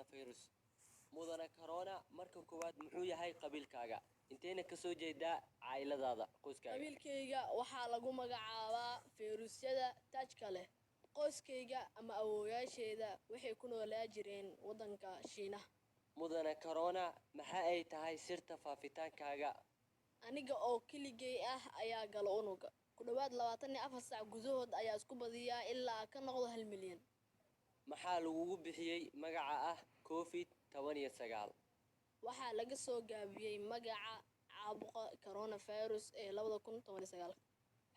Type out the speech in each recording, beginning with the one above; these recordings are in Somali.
coronavirus. mudane corona marka koowaad muxuu yahay qabiilkaaga inteena ka soo jeedaa cayladaada qoyskaaga qabiilkayga waxaa lagu magacaabaa fayruusyada taajka leh qoyskayga ama awoowayaasheeda waxay ku noolaa jireen waddanka Shiinaha mudane corona maxaa ay tahay sirta faafitaankaaga aniga oo keligay ah ayaa galo unuga ku dhawaad 24 saac gudahood ayaa isku badiyaa ilaa ka noqdo 1 milyan maxaa lagugu bixiyay magaca ah covid-19 waxaa laga soo gaabiyay magaca caabuqa coronavirus ee 2019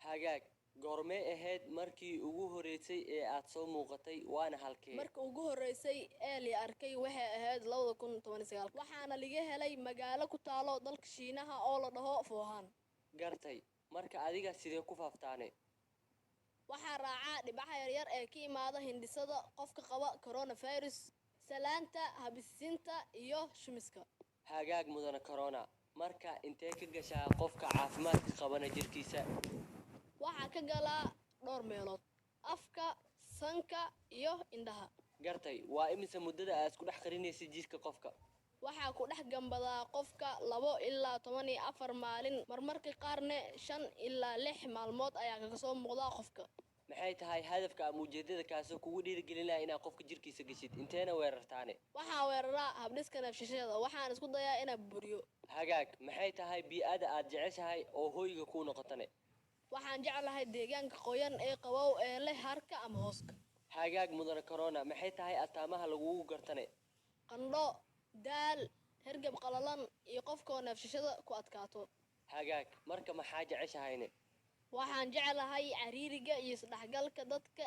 hagaag goormee ahayd markii ugu horeysay ee aad soo muuqatay waana halkee marka ugu horeysay ee la arkay waxay ahayd 2019 waxaana laga helay magaalo ku taalo dalka Shiinaha oo la dhaho Wuhan gartay marka adiga sidee ku faaftaane waxaa raaca dhibaca yaryar ee ka imaada hindisada qofka qaba coronavirus salaanta habisiinta iyo shumiska hagaag mudane corona marka intee ka gashaa qofka caafimaadka qabana jirkiisa waxaa ka galaa dhowr meelood afka sanka iyo indhaha gartay waa imise muddada aad isku dhex qarinaysid jirka qofka waxaa ku dhex gambadaa qofka 2 ilaa 14 maalin marmarka qaarna 5 ilaa 6 maalmood ayaa kaga soo muuqda qofka maxay tahay hadafka ama ujeedada kaasoo kugu dhiirigelinaya inaad qofka jirkiisa gashid inteena weerartaane waxaa weeraraa habdhiska neefsashada waxaan isku dayaa inaan buriyo hagaag maxay tahay bii'ada aad jeceshahay oo hoyga kuu noqotane waxaan jeclahay deegaanka qoyan ee qabow ee leh harka ama hooska hagaag mudane corona maxay tahay astaamaha lagugu gartane qandho daal hergab qalalan iyo qofkoo neefsashada ku adkaato hagaag marka maxaa jeceshahayne waxaan jeclahay cariiriga iyo isdhexgalka dadka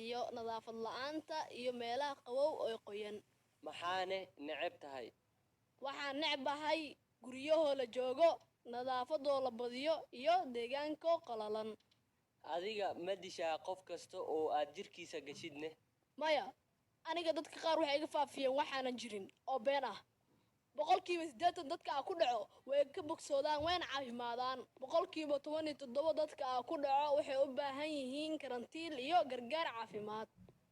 iyo nadaafad la'aanta iyo meelaha qabow ee qoyan maxaane neceb tahay waxaan necbahay guryahoo la joogo nadaafadoo la badiyo iyo deegaanko qalalan adiga ma dishaa qof kasta oo aad jirkiisa gashidne maya aniga dadka qaar waxay iga faafiyeen waxaanan jirin oo been ah 80% dadka ku dhaco way ka bogsoodaan wayna caafimaadaan 17% dadka ku dhaco waxay u baahan yihiin karantiil iyo gargaar caafimaad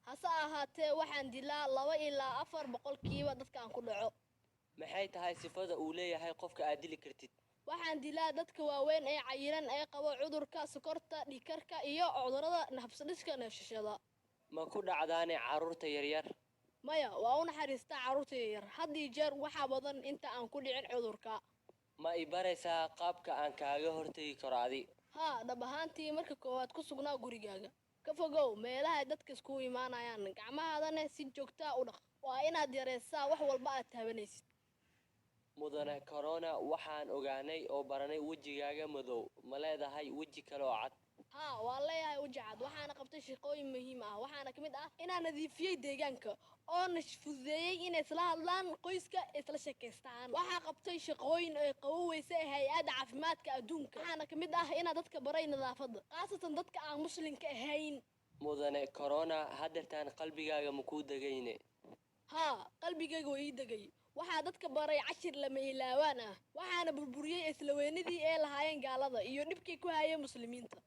hase ahaatee waxaan dilaa 2 ilaa 4% dadka ku dhaco maxay tahay sifada uu leeyahay qofka aad dili kartid waxaan dilaa dadka waaweyn ee cayiran ee qabo cudurka sokorta dhiigkarka iyo cudurrada habsadiska neefsashada ma ku dhacdaane carruurta yaryar maya waa u naxariistaa carruurta yaryar haddii jeer waxaa badan inta aan ku dhicin cudurka ma i baraysaa qaabka aan kaaga hortagi karo adi haa dhab ahaantii marka koowaad ku sugnaa gurigaaga ka fogow meelaha dadka iskugu imaanayaan gacmahaadana si joogtaa u dhaq waa inaad yareysaa wax walba aad taabanaysid mudane corona waxaan ogaanay oo baranay wejigaaga madow ma leedahay weji kale oo cad haa waa leeyahay weji cad waxaana qabtay shaqooyin muhiim ah waxaana ka mid ah inaan nadiifiyey deegaanka oo fududeeyey inay isla hadlaan qoyska isla sheekaystaan waxaa qabtay shaqooyin ay qaboweysa hay'adda caafimaadka adduunka waxaana ka mid ah inaan dadka baray nadaafadda khaasatan dadka aan muslimka ahayn mudane corona haddeertaan qalbigaaga ma kuu degayne haa qalbigayga waa ii degay waxaa dadka baray cashir lama ilaawaan ah waxaana burburiyey isla weynidii ee lahaayeen gaalada iyo dhibkii ku hayay muslimiinta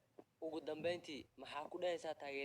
ugu dambeyntii maxaa ku dhahaysaa taageer